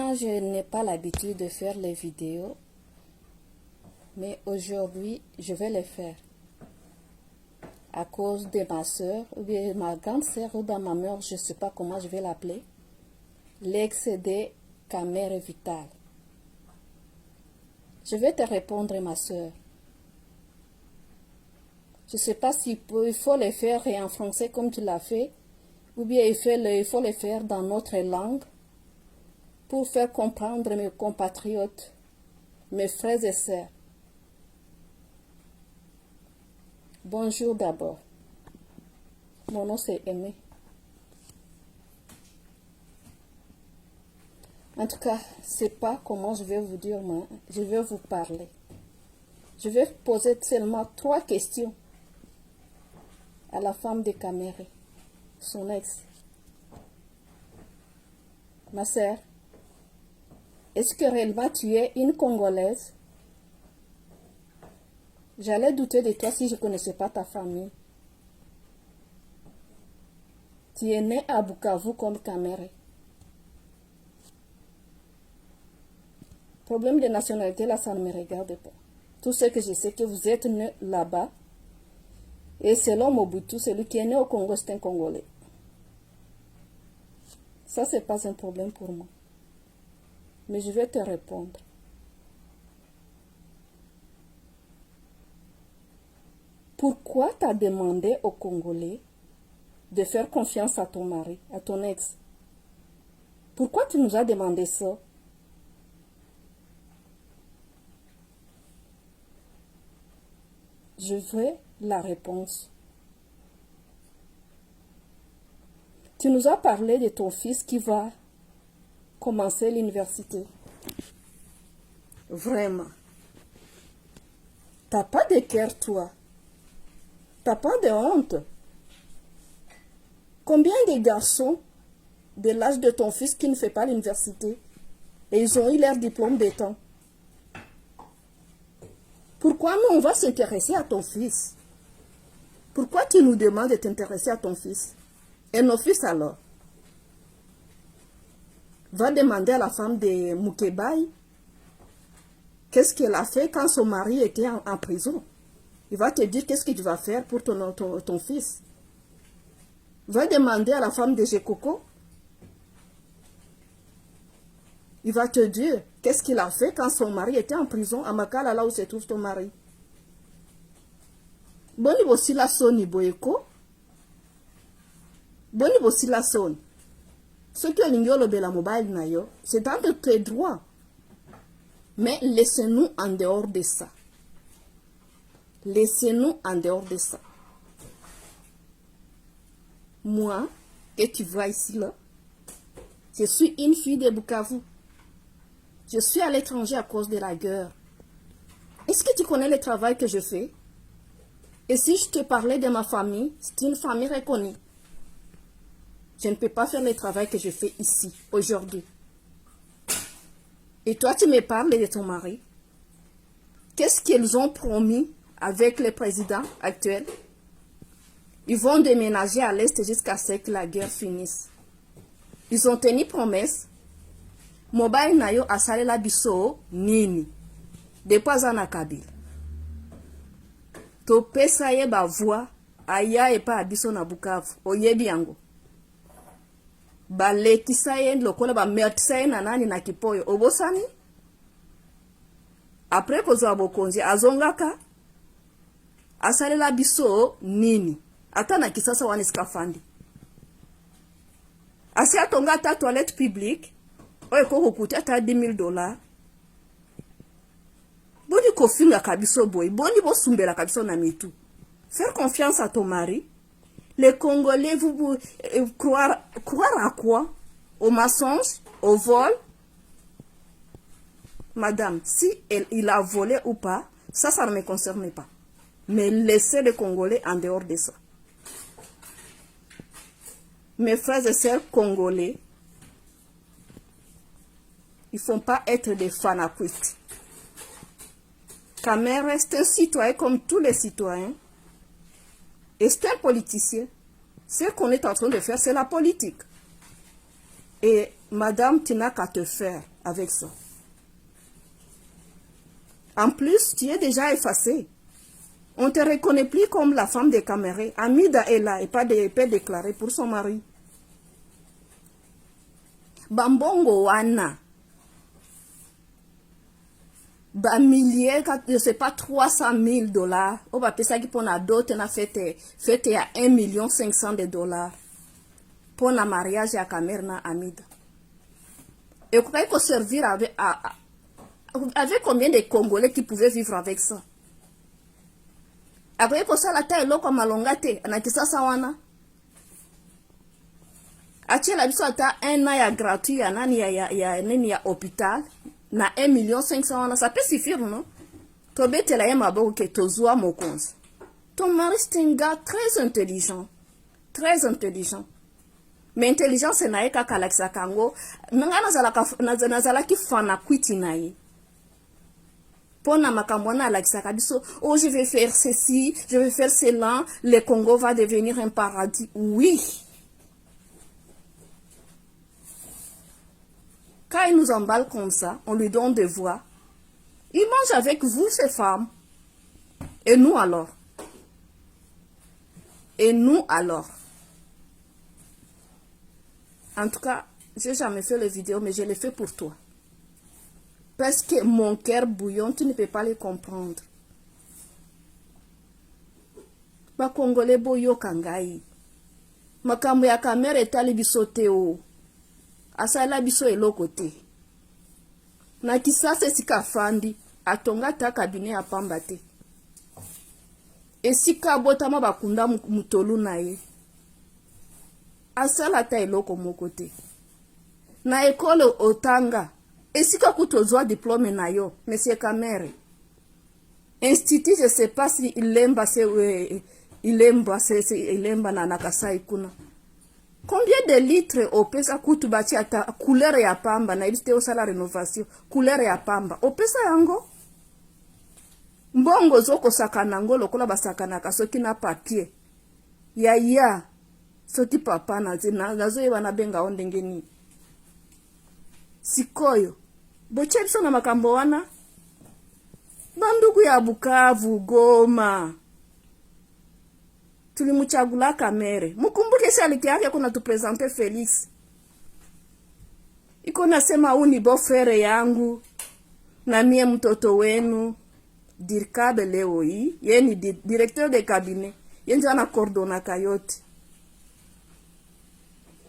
Normalement, je n'ai pas l'habitude de faire les vidéos, mais aujourd'hui, je vais les faire. À cause de ma soeur, ou bien ma grande sœur ou ma mère, je ne sais pas comment je vais l'appeler, l'ex de Camère Vital. Je vais te répondre, ma soeur. Je ne sais pas s'il faut les faire en français comme tu l'as fait, ou bien il faut les faire dans notre langue pour faire comprendre mes compatriotes, mes frères et sœurs. Bonjour d'abord. Mon nom c'est Aimé. En tout cas, je ne sais pas comment je vais vous dire, moi. Je vais vous parler. Je vais poser seulement 3 questions à la femme de Caméré, son ex. Ma sœur, est-ce que réellement tu es une Congolaise? J'allais douter de toi si je ne connaissais pas ta famille. Tu es née à Bukavu comme Caméré. Problème de nationalité, là, ça ne me regarde pas. Tout ce que je sais, que vous êtes né là-bas. Et selon Mobutu, celui qui est né au Congo, c'est un Congolais. Ça, ce n'est pas un problème pour moi. Mais je vais te répondre. Pourquoi tu as demandé aux Congolais de faire confiance à ton mari, à ton ex? Pourquoi tu nous as demandé ça? Je veux la réponse. Tu nous as parlé de ton fils qui va commencer l'université. Vraiment. T'as pas de cœur, toi. T'as pas de honte. Combien de garçons de l'âge de ton fils qui ne fait pas l'université et ils ont eu leur diplôme d'état? Pourquoi nous, on va s'intéresser à ton fils? Pourquoi tu nous demandes de t'intéresser à ton fils? Et nos fils alors? Va demander à la femme de Moukébaï qu'est-ce qu'elle a fait quand son mari était en prison. Il va te dire qu'est-ce que tu vas faire pour ton fils. Va demander à la femme de Jekoko. Il va te dire qu'est-ce qu'il a fait quand son mari était en prison à Makala, là où se trouve ton mari. Boni bosi la soni boyeko. Boni bosi la son. Ce que l'ingolo de la mobile nayo, c'est dans de tes droits. Mais laissez-nous en dehors de ça. Laissez-nous en dehors de ça. Moi, que tu vois ici là, je suis une fille de Bukavu. Je suis à l'étranger à cause de la guerre. Est-ce que tu connais le travail que je fais? Et si je te parlais de ma famille, c'est une famille reconnue. Je ne peux pas faire le travail que je fais ici, aujourd'hui. Et toi, tu me parles de ton mari. Qu'est-ce qu'ils ont promis avec le président actuel? Ils vont déménager à l'Est jusqu'à ce que la guerre finisse. Ils ont tenu promesse. Mobile nayo asalela biso nini. Depuis ana Kabila. To pesa ye ba voix aya e pa biso na Bukavu. Oyebi yango. Ba letisa ye lokola ba mertisa ye na nani na Kipoyo. Obosani? Après kozwa bokonzi azongaka asalela biso nini. Ata na Kisasa wana skafandi. Asi atonga ta toilette publique. Oye koko kutia ta $10,000. Boni kofinga kabiso boy. Boni bo sumbela kabiso na mitu. Faire confiance à ton mari. Les Congolais, vous croire à quoi? Au mensonge? Au vol? Madame, si il a volé ou pas, ça ne me concerne pas. Mais laissez les Congolais en dehors de ça. Mes frères et sœurs congolais, ils ne font pas être des fanatistes. Camère reste un citoyen comme tous les citoyens. Et c'est un politicien. Ce qu'on est en train de faire, c'est la politique. Et Madame, tu n'as qu'à te faire avec ça. En plus, tu es déjà effacée. On ne te reconnaît plus comme la femme des Camérés. Amida est là et pas déclarée pour son mari. Bambongo wana. Milliers, je ne sais pas, 300 000 $. On va penser que pour la dot, on a fait à 1 500 000 $. Pour le mariage à Camerna Amida. Et vous croyez qu'on servir avec combien de Congolais qui pouvaient vivre avec ça? Après que ça la taille loko malongate, anakisa sawana. Ache la biso ata 1 an ya gratuit ya nani ya hôpital na 1 500 000 $, ça peut suffire, non? Tobete la yema boko ke tozua mokonzi. Ton mari c'est un gars très intelligent. Très intelligent. Mais intelligence na ye kaka lakisa kango. Nanga nazala ki fana kwiti na ye. Pona makambona lakisa kabiso, oh je vais faire ceci, je vais faire cela, le Congo va devenir un paradis. Oui. Quand il nous emballe comme ça, on lui donne des voix. Il mange avec vous, ces femmes. Et nous alors? Et nous alors? En tout cas, j'ai jamais fait les vidéos, mais je les fais pour toi. Parce que mon cœur bouillon, tu ne peux pas les comprendre. Ba Congolais boyo kangai. Makambo ya kamera etali bisote o. Asala biso eloko te. Na kisasa sika fandi, atonga ta kabine ya pamba te. Esika botama bakunda mutolu na ye. Asala ta eloko moko te. Na ekole otanga, esika kutozwa diplôme na yo, monsieur Kamere. Institut, je sais pas si ilemba na nakasai kuna. Combien de litres opesa kutubati ata couleur ya pamba na iliste osala rénovation, couleur ya pamba. Opesa yango? Mbongo zoko sakana ngo lokola basakana kasoki na papier. Ya. Soki papa nazo yeba na benga ondengeni. Sikoyo. Boche biso na makambo wana. Bandugu ya Bukavu, Goma. Tulimuchagula Kamere. Mukumbuke shaliki yake kuna tupresente Felix. Iko nasema uni bofere yangu. Na mie mtoto wenu. Dirkabe leo hii. Yeni directeur de cabinet. Yenjo ana kordona kayote.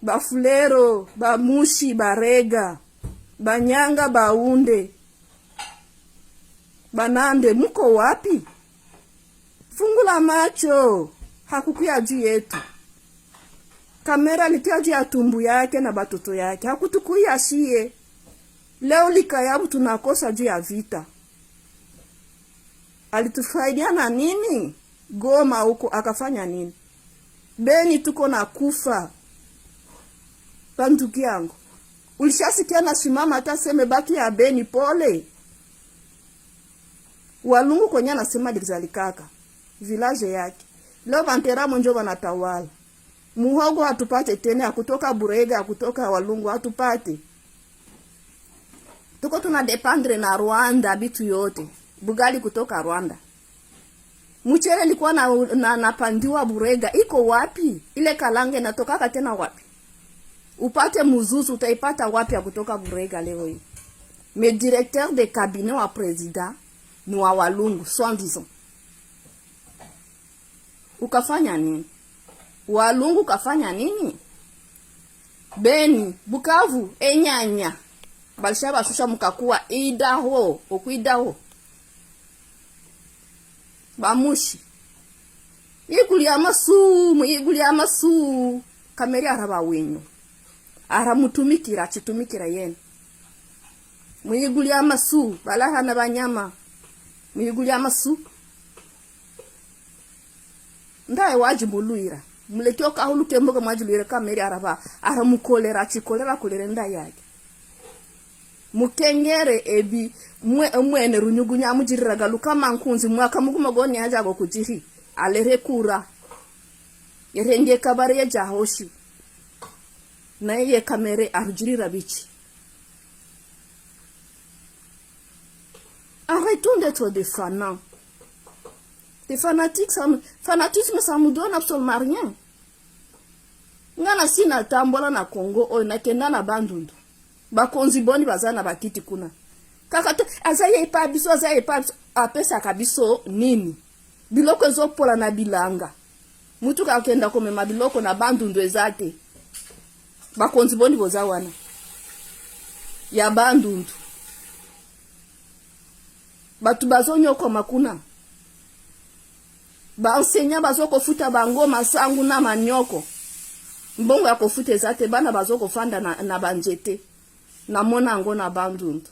Bafulero, bamushi, barega. Banyanga, baunde. Banande, muko wapi? Fungula macho. Hakukuya juu yetu. Kamera likia juu ya tumbu yake na batoto yake. Hakutukuya shie. Leo likayabu tunakosa juu ya vita. Alitufaidia na nini? Goma huko akafanya nini? Beni tuko na kufa. Banduki yangu. Ulishasikia na simama hata seme baki ya Beni pole. Walungu kwenye anasema lizalikaka. Village yake. Leo bantera monjo banatawala. Muhogo hatupate tena, kutoka Burega, kutoka Walungu hatupate. Tuko tunadependre na Rwanda bitu yote. Bugali kutoka Rwanda. Mchele likuwa napandiwa Burega. Iko wapi? Ile kalange natoka tena wapi? Upate muzuzu utaipata wapi ya kutoka Burega leo hii? Mais directeur de cabinet wa président ni wa Walungu, soi-disant. Ukafanya nini? Walungu kafanya nini? Beni, Bukavu, Enyanya. Balishaba shusha mukakuwa Idaho, okuidaho. Bamushi. Yiguli amasu. Kameri araba wenyu. Aramutumikira, achitumikira yenu. Mwiguli amasu, balaha na banyama. Mwiguli amasu. Ndaye wajibuluira. Mulekyo kahulu kemboga mwajibuluira Kameri araba. Aramukolera, achikolera kolera ndaye yake. Mukengere ebi mwene runyugunya mujiriraga lukama nkunzi mwaka mugumagoni ajago kujiri alerekura yerenge kabare ya jahoshi na ye kamere arjuri rabichi. Arrêtons d'être des fanats. Des fanatiques, fanatisme, ça me donne absolument rien. Ngana sina tambola na Congo, o na kenda na bandundu. Bakonzi boni bazana bakiti kuna. Kakato, azaye ipa biso, apesa kabiso nini. Biloko ezo pola na bilanga. Mutu kakenda komema biloko na bandundu ezate. Bakonzi boni boza wana. Ya bandundu. Batu bazo nyoko makuna. Ba enseignant bazo kofuta bango masangu na manyoko. Mbongo ya kofuta ezate bana bazo kofanda na banjete. Na mona ango na bandundu.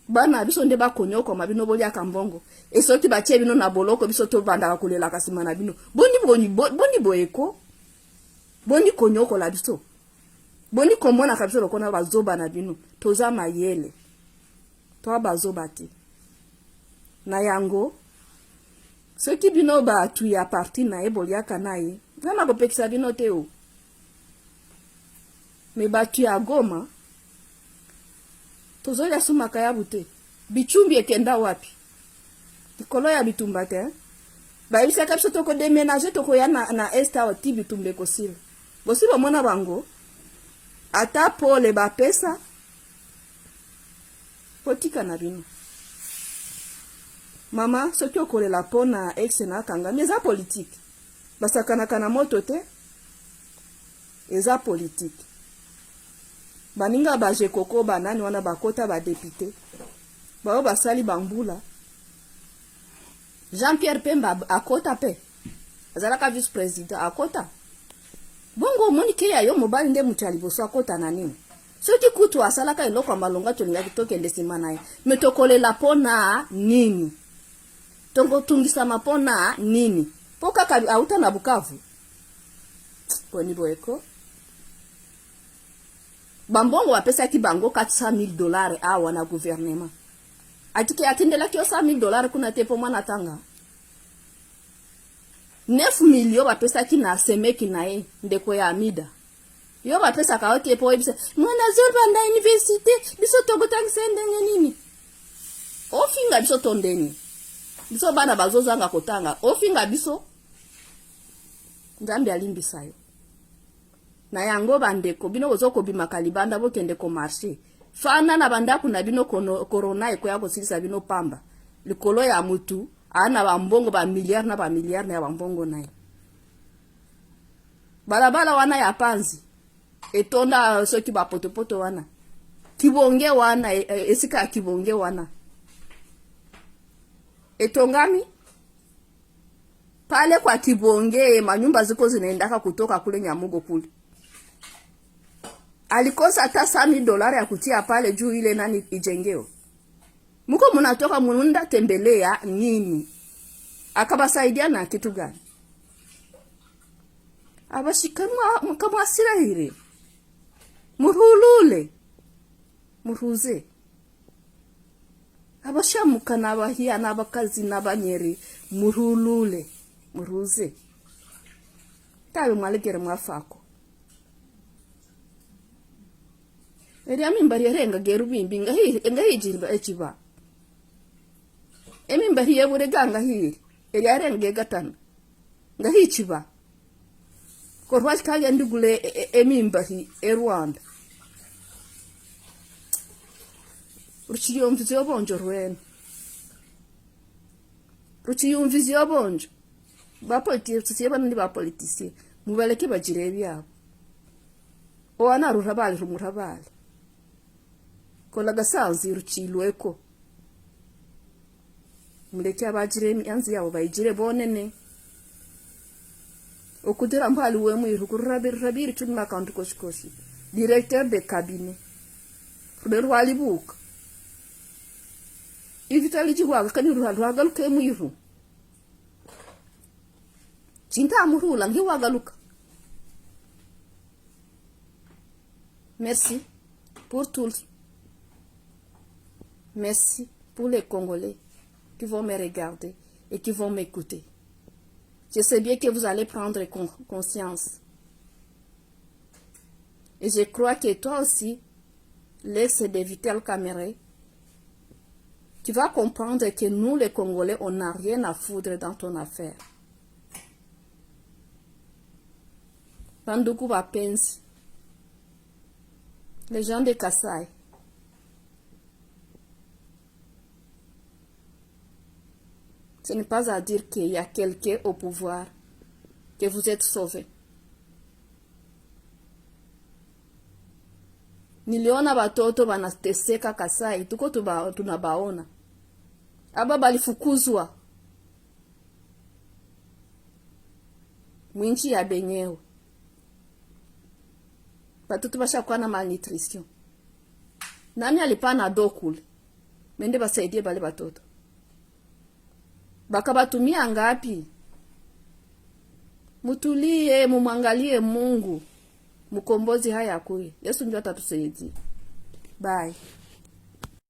Bana biso nde bakonyoko mabino bolia kambongo. E soti batie bino na boloko biso to banda kolela kasima na bino. Boni boeko. Boni konyoko la biso. Boni komona kabiso lokona bazoba na bino. Toza mayele. Toa bazoba te. Na yango. Soki bino ba tu ya parti na e bolia kanaye. Ngana kopekisa bino te o. Me batu ya Goma. Tozo ya sumaka ya bute. Bichumbi ekenda wapi. Likolo ya bitumba te. Ba ibisa kapso toko deménager toko ya na esta o ti bitumbe kosila. Bosi ba mona bango. Ata pole ba pesa. Potika na bino. Mama, soki okolela pona ex na kanga, mais eza politique. Basakanaka na moto te. Eza politique. Baninga baje koko banani wana bakota ba député. Bao basali bambula. Jean-Pierre Pemba akota pe. Azalaka vice-président akota. Bongo monike ya yo mobali nde mutu aliboso akota na nini. Soki kutu asalaka eloko malonga tolinga kitokende sima naye. Metokolela pona nini. Tongo tungisa mapona nini. Poka kabi auta na Bukavu. Poni boeko. Bambongo wapesa ki bango $400,000 awa na gouvernement. Atike atindela ki $100,000 kuna tepo mwana tanga. 9 millions wapesa ki na semeki na e ndeko ya Amida. Yo wapesa ka oke po ebisa. Mwana zorba na universite biso togotang sendenge nini. Ofinga biso tondeni. Biso bana bazozanga kotanga. Ofinga biso. Nzambe alimbisa yo. Na yango bandeko bino ozoko bimaka libanda bokende ko marché. Fana na bandaku na bino corona ekoya kosilisa bino pamba. Likolo ya mutu ana bambongo ba milliard na ya bambongo na ye. Balabala wana ya panzi. Etonda soki ba potopoto wana. Kibonge wana esika kibonge wana. Etongami pale kwa kibonge manyumba ziko zinaendaka kutoka kule Nyamugo kule. Alikosa hata $100,000 ya kutia pale juu ile nani ijengeo. Muko munatoka mununda tembelea nini? Akabasaidia na kitu gani? Abashikamwa mkamwasira hire. Muhulule. Muhuze. Abashamuka n'abahia n'abakazi n'abanyeri muhulule. Muhuze. Tawe mwalegere mwafako. Eria mimbari yarenga gerubimbi ngahijirba ekiba. Emimbari yebure ganga hiri. Eria yarenga gatana. Ngahichiba. Korwachi kage ndigule emimbari Rwanda. Ruchiyumvizi obonjo rwena. Ruchiyumvizi obonjo. Bapolitisi bana ndi bapolitisi. Mubaleke bagire byabo. Owana rurabali rumurabali. Kola gasanzi ruchilweko. Muleke abagire emyanzi yabo bayigire bonene. Okudira mbali we muyirukurabiri tuma account koshikoshi. Directeur de cabinet. Ruberwali buka. Ivitali jiwaga kani ruhaga ke muyiru. Cinta amurula ngiwaga luka. Merci pour tous. Merci pour les Congolais qui vont me regarder et qui vont m'écouter. Je sais bien que vous allez prendre conscience. Et je crois que toi aussi, l'ex de Vital Kamerhe, tu vas comprendre que nous, les Congolais, on n'a rien à foutre dans ton affaire. Banduku Bapenzi, les gens de Kasai, ce n'est pas à dire qu'il y a quelqu'un au pouvoir, que vous êtes sauvés. Niliona batoto banateseka Kasai, tuko tunabaona. Aba balifukuzwa mwinchi ya benyewe. Batoto bashakuwa na malnutrition. Nani alipana dokule? Mende basaidie bale batoto. Bakabatumia ngapi? Mutulie, mumwangalie Mungu. Mkombozi haya kule. Yesu ndio atatusaidia. Bye.